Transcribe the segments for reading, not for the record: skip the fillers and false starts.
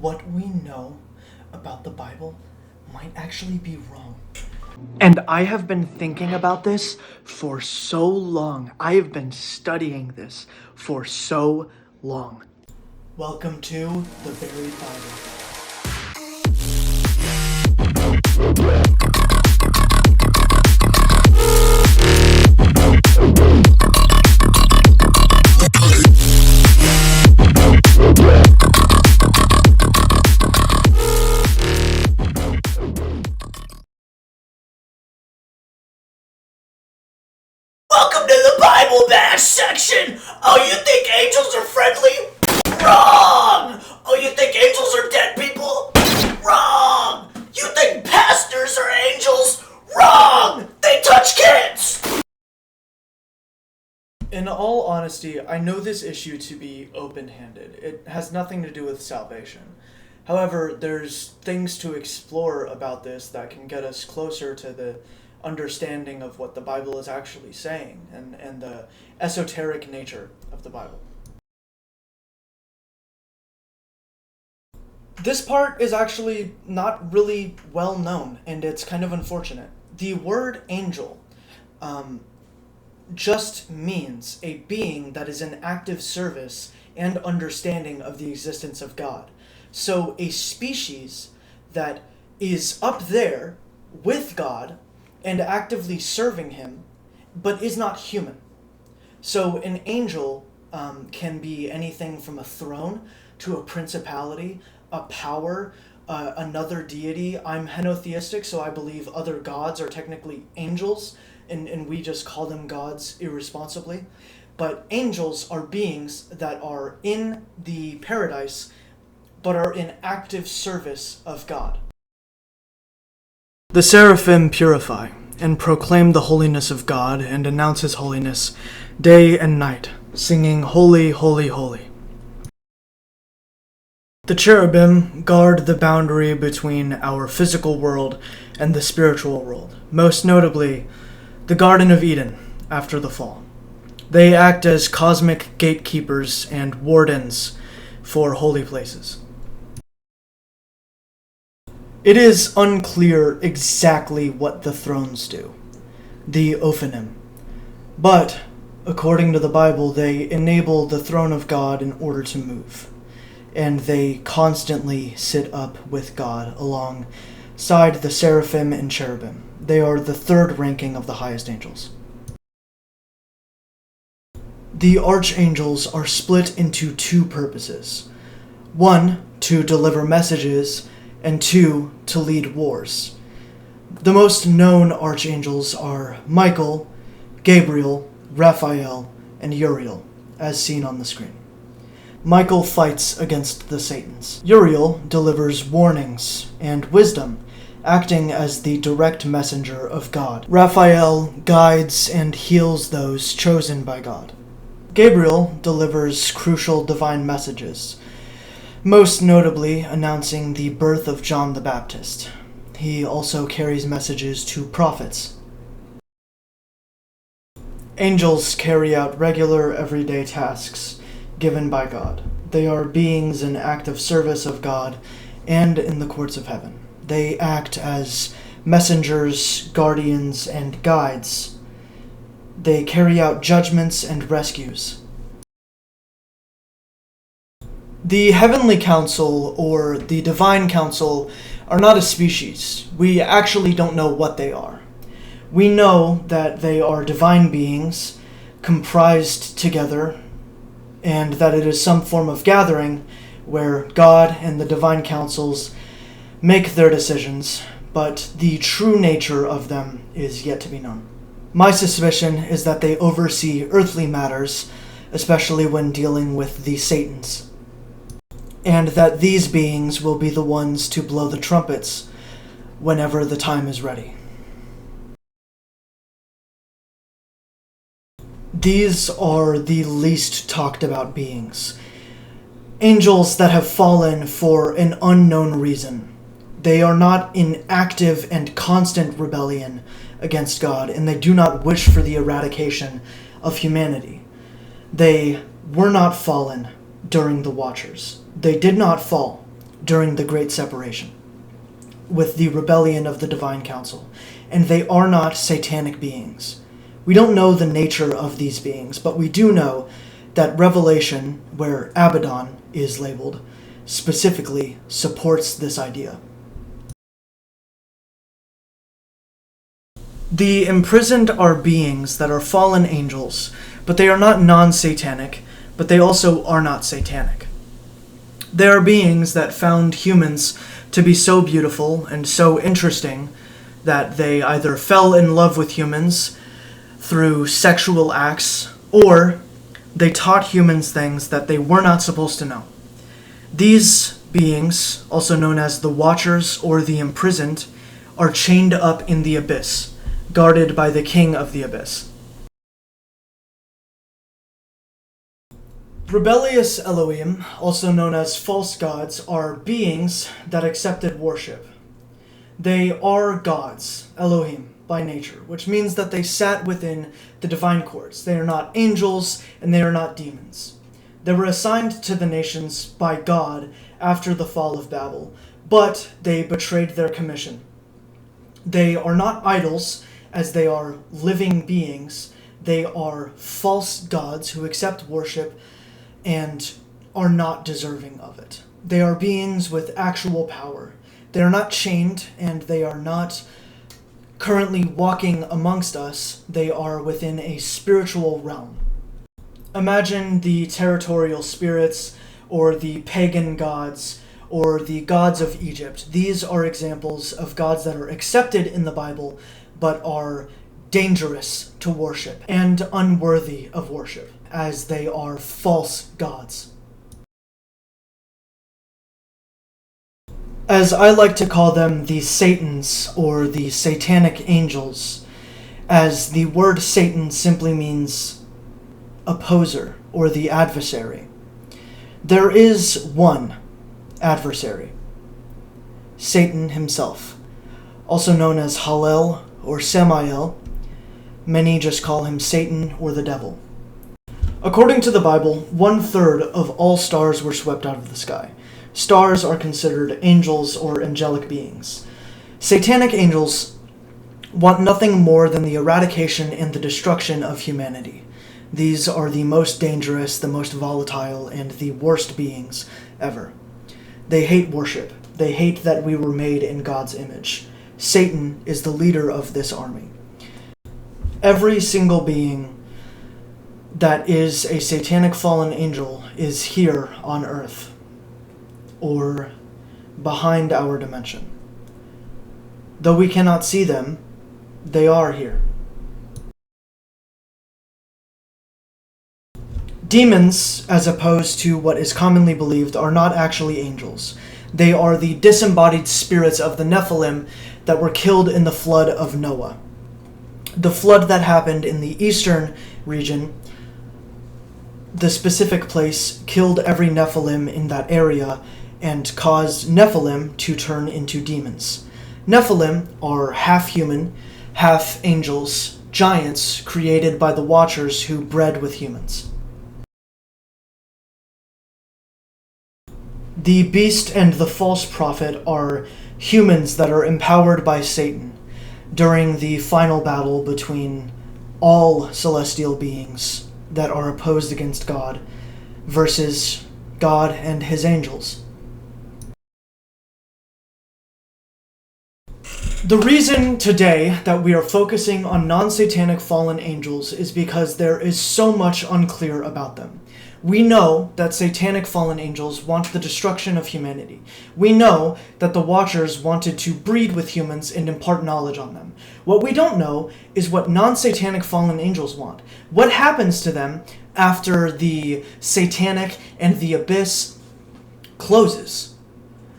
what we know about the Bible might actually be wrong. And I have been thinking about this for so long. I have been studying this for so long. Welcome to the Buried Bible. Welcome to the Bible Bash section! Oh, you think angels are friendly? Wrong! Oh, you think angels are dead people? Wrong! You think pastors are angels? Wrong! They touch kids! In all honesty, I know this issue to be open-handed. It has nothing to do with salvation. However, there's things to explore about this that can get us closer to the understanding of what the Bible is actually saying and the esoteric nature of the Bible. This part is actually not really well known, and it's kind of unfortunate. The word angel just means a being that is in active service and understanding of the existence of God. So a species that is up there with God and actively serving him, but is not human. So an angel can be anything from a throne to a principality, a power, another deity. I'm henotheistic, so I believe other gods are technically angels, and we just call them gods irresponsibly. But angels are beings that are in the paradise, but are in active service of God. The Seraphim purify and proclaim the holiness of God and announce his holiness day and night, singing, "Holy, holy, holy." The Cherubim guard the boundary between our physical world and the spiritual world, most notably the Garden of Eden after the fall. They act as cosmic gatekeepers and wardens for holy places. It is unclear exactly what the thrones do, the Ophanim, but according to the Bible, they enable the throne of God in order to move, and they constantly sit up with God alongside the Seraphim and Cherubim. They are the third ranking of the highest angels. The Archangels are split into two purposes. One, to deliver messages, and two, to lead wars. The most known archangels are Michael, Gabriel, Raphael, and Uriel, as seen on the screen. Michael fights against the Satans. Uriel delivers warnings and wisdom, acting as the direct messenger of God. Raphael guides and heals those chosen by God. Gabriel delivers crucial divine messages, most notably announcing the birth of John the Baptist. He also carries messages to prophets. Angels carry out regular, everyday tasks given by God. They are beings in active service of God and in the courts of heaven. They act as messengers, guardians, and guides. They carry out judgments and rescues. The Heavenly Council, or the Divine Council, are not a species. We actually don't know what they are. We know that they are divine beings comprised together, and that it is some form of gathering where God and the Divine Councils make their decisions, but the true nature of them is yet to be known. My suspicion is that they oversee earthly matters, especially when dealing with the Satans, and that these beings will be the ones to blow the trumpets whenever the time is ready. These are the least talked about beings. Angels that have fallen for an unknown reason. They are not in active and constant rebellion against God, and they do not wish for the eradication of humanity. They were not fallen during the Watchers. They did not fall during the Great Separation, with the rebellion of the Divine Council, and they are not satanic beings. We don't know the nature of these beings, but we do know that Revelation, where Abaddon is labeled, specifically supports this idea. The imprisoned are beings that are fallen angels, but they are not non-satanic, but they also are not satanic. They are beings that found humans to be so beautiful and so interesting that they either fell in love with humans through sexual acts, or they taught humans things that they were not supposed to know. These beings, also known as the Watchers or the Imprisoned, are chained up in the abyss, guarded by the King of the Abyss. Rebellious Elohim, also known as false gods, are beings that accepted worship. They are gods, Elohim, by nature, which means that they sat within the divine courts. They are not angels, and they are not demons. They were assigned to the nations by God after the fall of Babel, but they betrayed their commission. They are not idols, as they are living beings. They are false gods who accept worship and are not deserving of it. They are beings with actual power. They are not chained, and they are not currently walking amongst us. They are within a spiritual realm. Imagine the territorial spirits, or the pagan gods, or the gods of Egypt. These are examples of gods that are accepted in the Bible, but are dangerous to worship and unworthy of worship, as they are false gods. As I like to call them, the Satans, or the satanic angels, as the word Satan simply means opposer, or the adversary. There is one adversary, Satan himself, also known as Hallel or Samael. Many just call him Satan or the devil. According to the Bible, 1/3 of all stars were swept out of the sky. Stars are considered angels or angelic beings. Satanic angels want nothing more than the eradication and the destruction of humanity. These are the most dangerous, the most volatile, and the worst beings ever. They hate worship. They hate that we were made in God's image. Satan is the leader of this army. Every single being that is a satanic fallen angel is here on earth, or behind our dimension. Though we cannot see them, they are here. Demons, as opposed to what is commonly believed, are not actually angels. They are the disembodied spirits of the Nephilim that were killed in the flood of Noah. The flood that happened in the eastern region, the specific place, killed every Nephilim in that area and caused Nephilim to turn into demons. Nephilim are half human, half angels, giants created by the Watchers who bred with humans. The beast and the false prophet are humans that are empowered by Satan during the final battle between all celestial beings that are opposed against God versus God and his angels. The reason today that we are focusing on non-satanic fallen angels is because there is so much unclear about them. We know that satanic fallen angels want the destruction of humanity. We know that the Watchers wanted to breed with humans and impart knowledge on them. What we don't know is what non-satanic fallen angels want. What happens to them after the satanic and the abyss closes?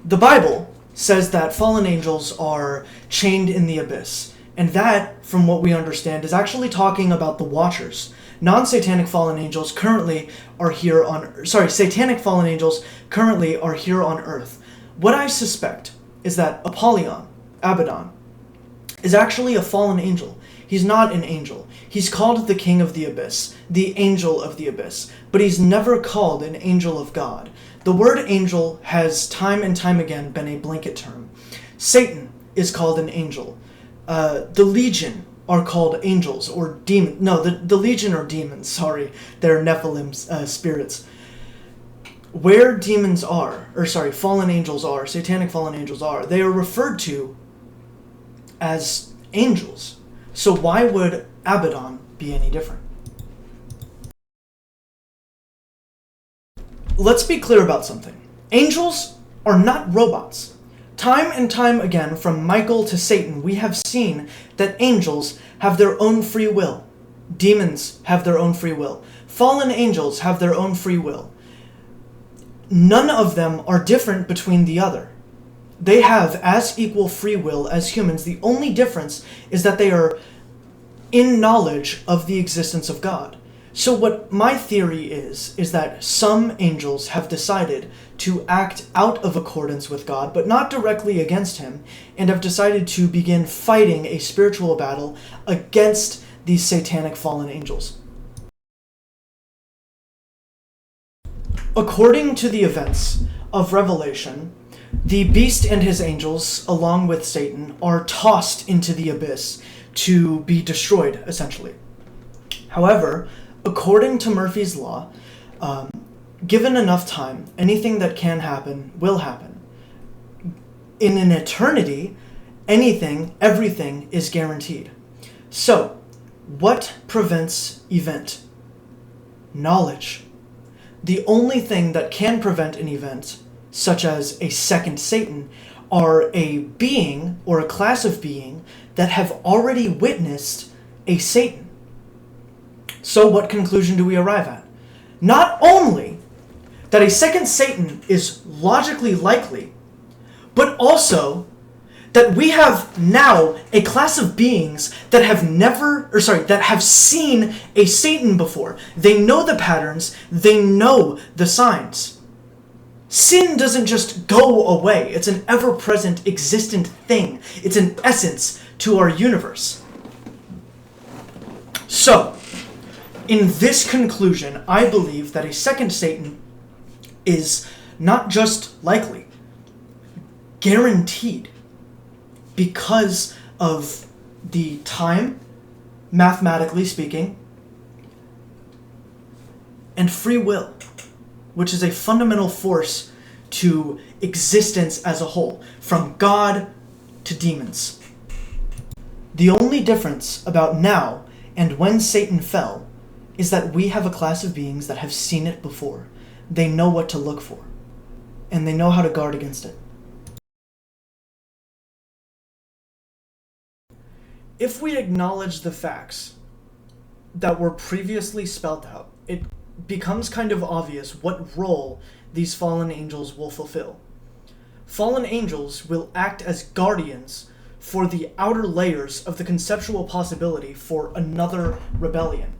The Bible says that fallen angels are chained in the abyss. And that, from what we understand, is actually talking about the Watchers. Non-satanic fallen angels currently are here on... satanic fallen angels currently are here on Earth. What I suspect is that Apollyon, Abaddon, is actually a fallen angel. He's not an angel. He's called the King of the Abyss, the Angel of the Abyss, but he's never called an angel of God. The word angel has time and time again been a blanket term. Satan is called an angel. The Legion are called angels or demons. No, the Legion are demons, sorry. They're Nephilim spirits. Where demons are, fallen angels are, satanic fallen angels are, they are referred to as angels. So why would Abaddon be any different? Let's be clear about something. Angels are not robots. Time and time again, from Michael to Satan, we have seen that angels have their own free will. Demons have their own free will. Fallen angels have their own free will. None of them are different between the other. They have as equal free will as humans. The only difference is that they are in knowledge of the existence of God. So what my theory is that some angels have decided to act out of accordance with God, but not directly against him, and have decided to begin fighting a spiritual battle against these satanic fallen angels. According to the events of Revelation, the beast and his angels, along with Satan, are tossed into the abyss to be destroyed, essentially. However, according to Murphy's Law, given enough time, anything that can happen will happen. In an eternity, everything is guaranteed. So, what prevents event? Knowledge. The only thing that can prevent an event, such as a second Satan, are a being or a class of being that have already witnessed a Satan. So what conclusion do we arrive at? Not only that a second Satan is logically likely, but also that we have now a class of beings that have seen a Satan before. They know the patterns, they know the signs. Sin doesn't just go away. It's an ever-present, existent thing. It's an essence to our universe. So, in this conclusion, I believe that a second Satan is not just likely, guaranteed, because of the time, mathematically speaking, and free will, which is a fundamental force to existence as a whole, from God to demons. The only difference about now and when Satan fell is that we have a class of beings that have seen it before. They know what to look for, and they know how to guard against it. If we acknowledge the facts that were previously spelled out, it becomes kind of obvious what role these fallen angels will fulfill. Fallen angels will act as guardians for the outer layers of the conceptual possibility for another rebellion,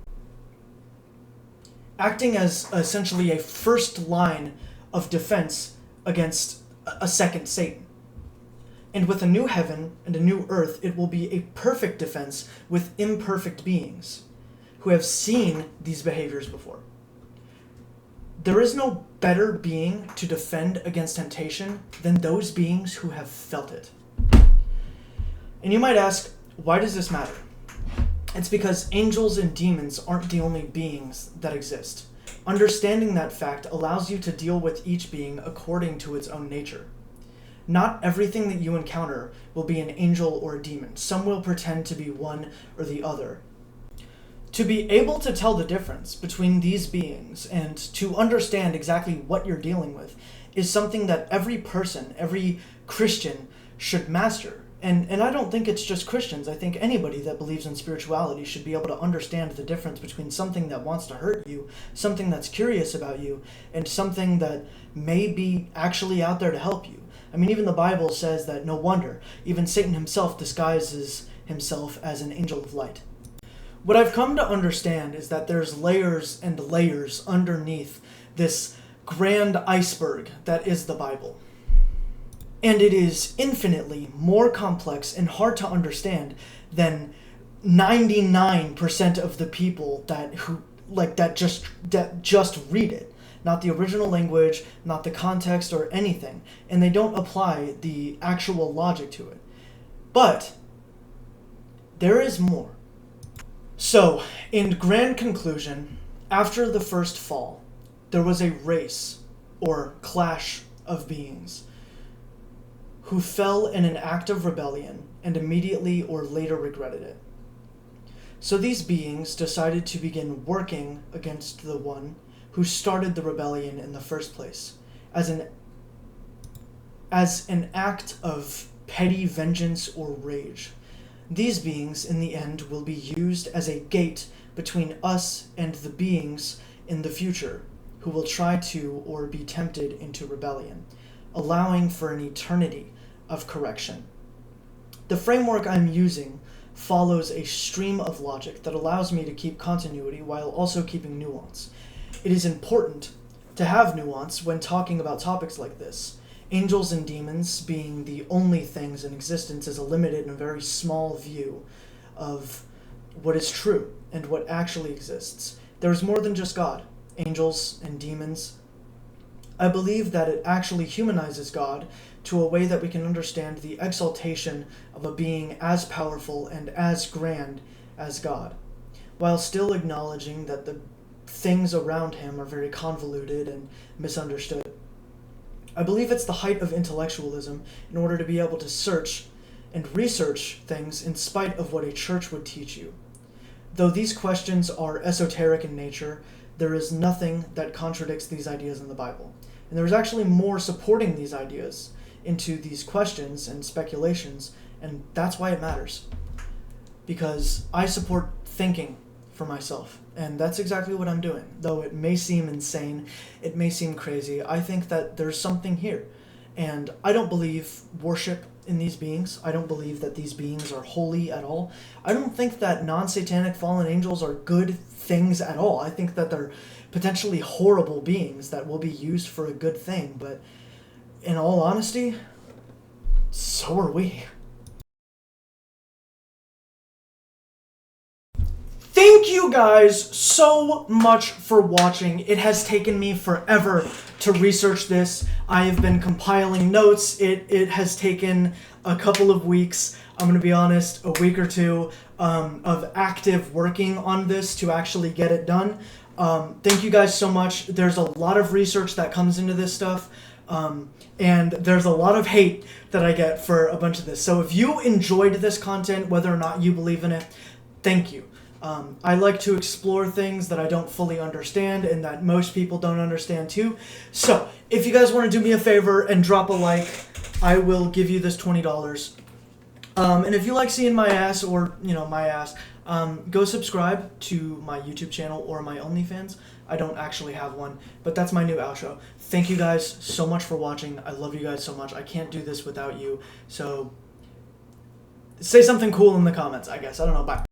acting as essentially a first line of defense against a second Satan. And with a new heaven and a new earth, it will be a perfect defense with imperfect beings who have seen these behaviors before. There is no better being to defend against temptation than those beings who have felt it. And you might ask, why does this matter? It's because angels and demons aren't the only beings that exist. Understanding that fact allows you to deal with each being according to its own nature. Not everything that you encounter will be an angel or a demon. Some will pretend to be one or the other. To be able to tell the difference between these beings and to understand exactly what you're dealing with is something that every person, every Christian should master. And I don't think it's just Christians. I think anybody that believes in spirituality should be able to understand the difference between something that wants to hurt you, something that's curious about you, and something that may be actually out there to help you. I mean, even the Bible says that no wonder, even Satan himself disguises himself as an angel of light. What I've come to understand is that there's layers and layers underneath this grand iceberg that is the Bible. And it is infinitely more complex and hard to understand than 99% of the people that just read it. not the original language, not the context or anything, and they don't apply the actual logic to it. But there is more. So, in grand conclusion, after the first fall, there was a race or clash of beings who fell in an act of rebellion and immediately or later regretted it. So these beings decided to begin working against the one who started the rebellion in the first place, as an act of petty vengeance or rage. These beings, in the end, will be used as a gate between us and the beings in the future who will try to or be tempted into rebellion, allowing for an eternity of correction. The framework I'm using follows a stream of logic that allows me to keep continuity while also keeping nuance. It is important to have nuance when talking about topics like this. Angels and demons being the only things in existence is a limited and very small view of what is true and what actually exists. There is more than just God, angels and demons. I believe that it actually humanizes God to a way that we can understand the exaltation of a being as powerful and as grand as God, while still acknowledging that the things around him are very convoluted and misunderstood. I believe it's the height of intellectualism in order to be able to search and research things in spite of what a church would teach you. Though these questions are esoteric in nature, there is nothing that contradicts these ideas in the Bible. And there's actually more supporting these ideas into these questions and speculations, and that's why it matters. Because I support thinking for myself, and that's exactly what I'm doing. Though it may seem insane, it may seem crazy, I think that there's something here. And I don't believe worship in these beings. I don't believe that these beings are holy at all. I don't think that non-satanic fallen angels are good things at all. I think that they're potentially horrible beings that will be used for a good thing, but in all honesty, so are we. Thank you guys so much for watching. It has taken me forever to research this. I have been compiling notes. It has taken a couple of weeks, I'm going to be honest, a week or two of active working on this to actually get it done. Thank you guys so much. There's a lot of research that comes into this stuff. And there's a lot of hate that I get for a bunch of this. So if you enjoyed this content, whether or not you believe in it, thank you. I like to explore things that I don't fully understand and that most people don't understand too. So if you guys want to do me a favor and drop a like, I will give you this $20. And if you like seeing my ass or, my ass, go subscribe to my YouTube channel or my OnlyFans. I don't actually have one, but that's my new outro. Thank you guys so much for watching. I love you guys so much. I can't do this without you. So say something cool in the comments, I guess. I don't know. Bye.